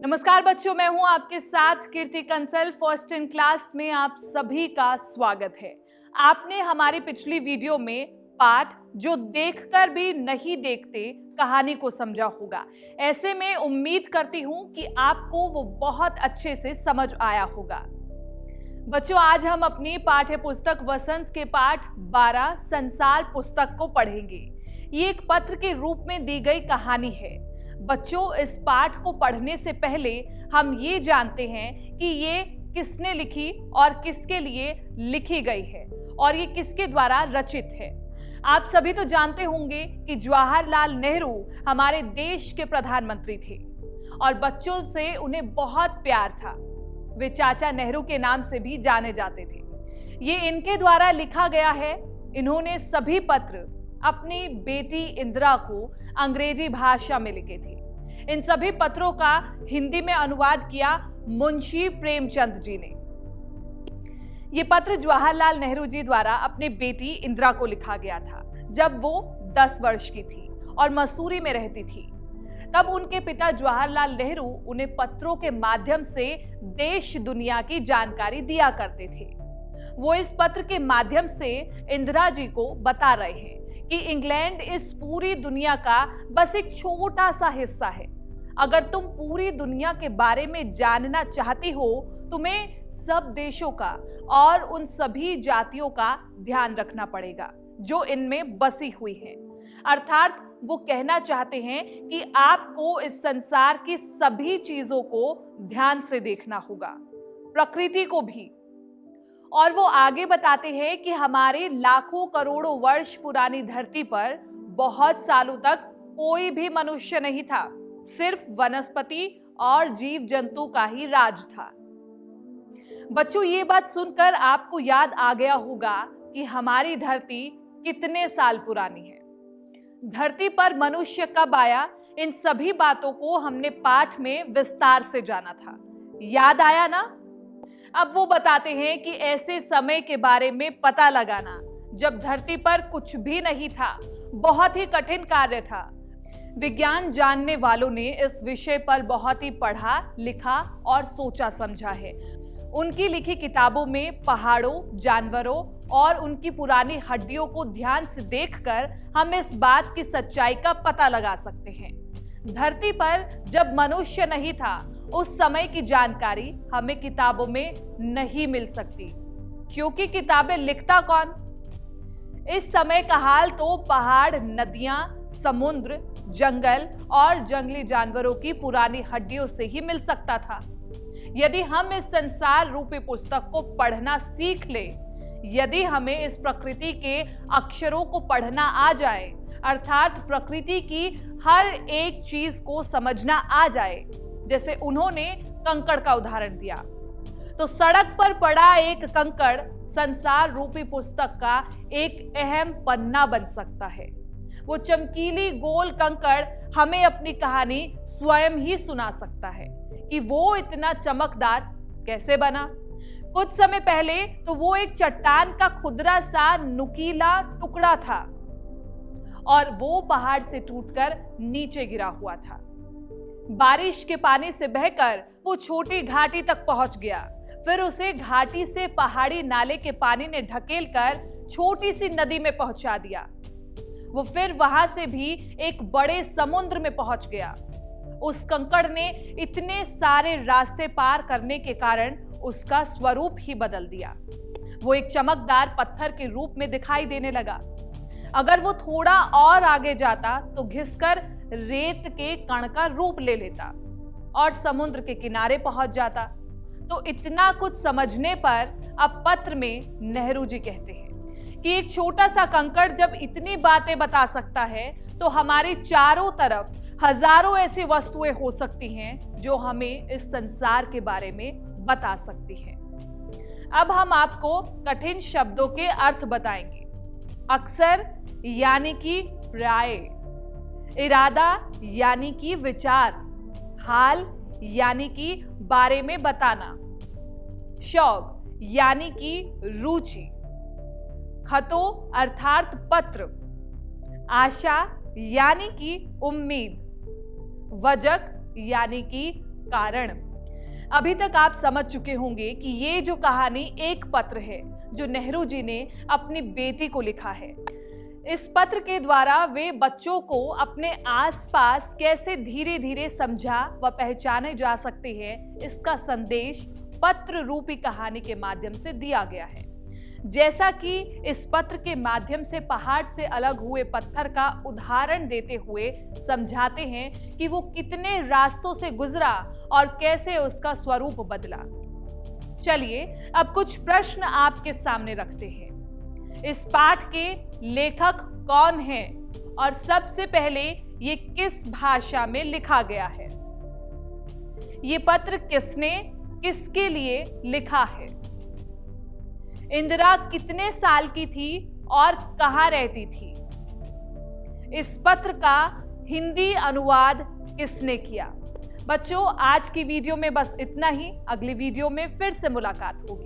नमस्कार बच्चों, मैं हूं आपके साथ कीर्ति कंसल। फर्स्ट इन क्लास में आप सभी का स्वागत है। आपने हमारी पिछली वीडियो में पाठ जो देखकर भी नहीं देखते कहानी को समझा होगा। ऐसे में उम्मीद करती हूं कि आपको वो बहुत अच्छे से समझ आया होगा। बच्चों, आज हम अपनी पाठ्य पुस्तक वसंत के पाठ 12 संसार पुस्तक को पढ़ेंगे। ये एक पत्र के रूप में दी गई कहानी है। बच्चों, इस पाठ को पढ़ने से पहले हम ये जानते हैं कि ये किसने लिखी और किसके लिए लिखी गई है और ये किसके द्वारा रचित है। आप सभी तो जानते होंगे कि जवाहरलाल नेहरू हमारे देश के प्रधानमंत्री थे और बच्चों से उन्हें बहुत प्यार था। वे चाचा नेहरू के नाम से भी जाने जाते थे। ये इनके द्वारा लिखा गया है। इन्होंने सभी पत्र अपनी बेटी इंदिरा को अंग्रेजी भाषा में लिखे थे। इन सभी पत्रों का हिंदी में अनुवाद किया मुंशी प्रेमचंद जी ने। ये पत्र जवाहरलाल नेहरू जी द्वारा अपनी बेटी इंदिरा को लिखा गया था जब वो 10 वर्ष की थी और मसूरी में रहती थी। तब उनके पिता जवाहरलाल नेहरू उन्हें पत्रों के माध्यम से देश दुनिया की जानकारी दिया करते थे। वो इस पत्र के माध्यम से इंदिरा जी को बता रहे हैं कि इंग्लैंड इस पूरी दुनिया का बस एक छोटा सा हिस्सा है। अगर तुम पूरी दुनिया के बारे में जानना चाहती हो, तुम्हें सब देशों का और उन सभी जातियों का ध्यान रखना पड़ेगा जो इनमें बसी हुई हैं। अर्थात वो कहना चाहते हैं कि आपको इस संसार की सभी चीजों को ध्यान से देखना होगा, प्रकृति को भी। और वो आगे बताते हैं कि हमारे लाखों करोड़ों वर्ष पुरानी धरती पर बहुत सालों तक कोई भी मनुष्य नहीं था। सिर्फ वनस्पति और जीव जंतु का ही राज था। बच्चों, ये बात सुनकर आपको याद आ गया होगा कि हमारी धरती कितने साल पुरानी है। धरती पर मनुष्य कब आया, इन सभी बातों को हमने पाठ में विस्तार से जाना था। याद आया ना? अब वो बताते हैं कि ऐसे समय के बारे में पता लगाना जब धरती पर कुछ भी नहीं था, बहुत ही कठिन कार्य था। विज्ञान जानने वालों ने इस विषय पर बहुत ही पढ़ा, लिखा और सोचा समझा है। उनकी लिखी किताबों में पहाड़ों, जानवरों और उनकी पुरानी हड्डियों को ध्यान से देखकर हम इस बात की सच्चाई का पता लगा सकते हैं। धरती पर जब मनुष्य नहीं था, उस समय की जानकारी हमें किताबों में नहीं मिल सकती, क्योंकि किताबें लिखता कौन? इस समय का हाल तो पहाड़, नदियां, समुद्र, जंगल और जंगली जानवरों की पुरानी हड्डियों से ही मिल सकता था। यदि हम इस संसार रूपी पुस्तक को पढ़ना सीख ले, यदि हमें इस प्रकृति के अक्षरों को पढ़ना आ जाए, अर्थात प्रकृति की हर एक चीज को समझना आ जाए, जैसे उन्होंने कंकड़ का उदाहरण दिया, तो सड़क पर पड़ा एक कंकड़ संसार रूपी पुस्तक का एक अहम पन्ना बन सकता है। वो चमकीली गोल कंकड़ हमें अपनी कहानी स्वयं ही सुना सकता है कि वो इतना चमकदार कैसे बना। कुछ समय पहले तो वो एक चट्टान का खुदरा सा नुकीला टुकड़ा था और वो पहाड़ से टूटकर नीचे गिरा हुआ था। बारिश के पानी से बहकर वो छोटी घाटी तक पहुंच गया। फिर उसे घाटी से पहाड़ी नाले के पानी ने ढकेलकर छोटी सी नदी में पहुंचा दिया। वो फिर वहां से भी एक बड़े समुद्र में पहुंच गया। उस कंकड़ ने इतने सारे रास्ते पार करने के कारण उसका स्वरूप ही बदल दिया। वो एक चमकदार पत्थर के रूप में दिखाई देने लगा। अगर वो थोड़ा और आगे जाता तो घिसकर रेत के कण का रूप ले लेता और समुद्र के किनारे पहुंच जाता। तो इतना कुछ समझने पर अब पत्र में नेहरू जी कहते हैं कि एक छोटा सा कंकड़ जब इतनी बातें बता सकता है, तो हमारी चारों तरफ हजारों ऐसी वस्तुएं हो सकती हैं जो हमें इस संसार के बारे में बता सकती हैं। अब हम आपको कठिन शब्दों के अर्थ बताएंगे। अक्सर यानी कि प्राय, इरादा यानी कि विचार, हाल यानी कि बारे में बताना, शौक यानी कि रुचि, खतों अर्थात पत्र, आशा यानी कि उम्मीद, वजक यानी कि कारण। अभी तक आप समझ चुके होंगे कि ये जो कहानी एक पत्र है जो नेहरू जी ने अपनी बेटी को लिखा है। इस पत्र के द्वारा वे बच्चों को अपने आसपास कैसे धीरे धीरे समझा व पहचाने जा सकते हैं, इसका संदेश पत्र रूपी कहानी के माध्यम से दिया गया है। जैसा कि इस पत्र के माध्यम से पहाड़ से अलग हुए पत्थर का उदाहरण देते हुए समझाते हैं कि वो कितने रास्तों से गुजरा और कैसे उसका स्वरूप बदला। चलिए अब कुछ प्रश्न आपके सामने रखते हैं। इस पाठ के लेखक कौन हैं और सबसे पहले ये किस भाषा में लिखा गया है? ये पत्र किसने किसके लिए लिखा है? इंदिरा कितने साल की थी और कहां रहती थी? इस पत्र का हिंदी अनुवाद किसने किया? बच्चों, आज की वीडियो में बस इतना ही। अगली वीडियो में फिर से मुलाकात होगी।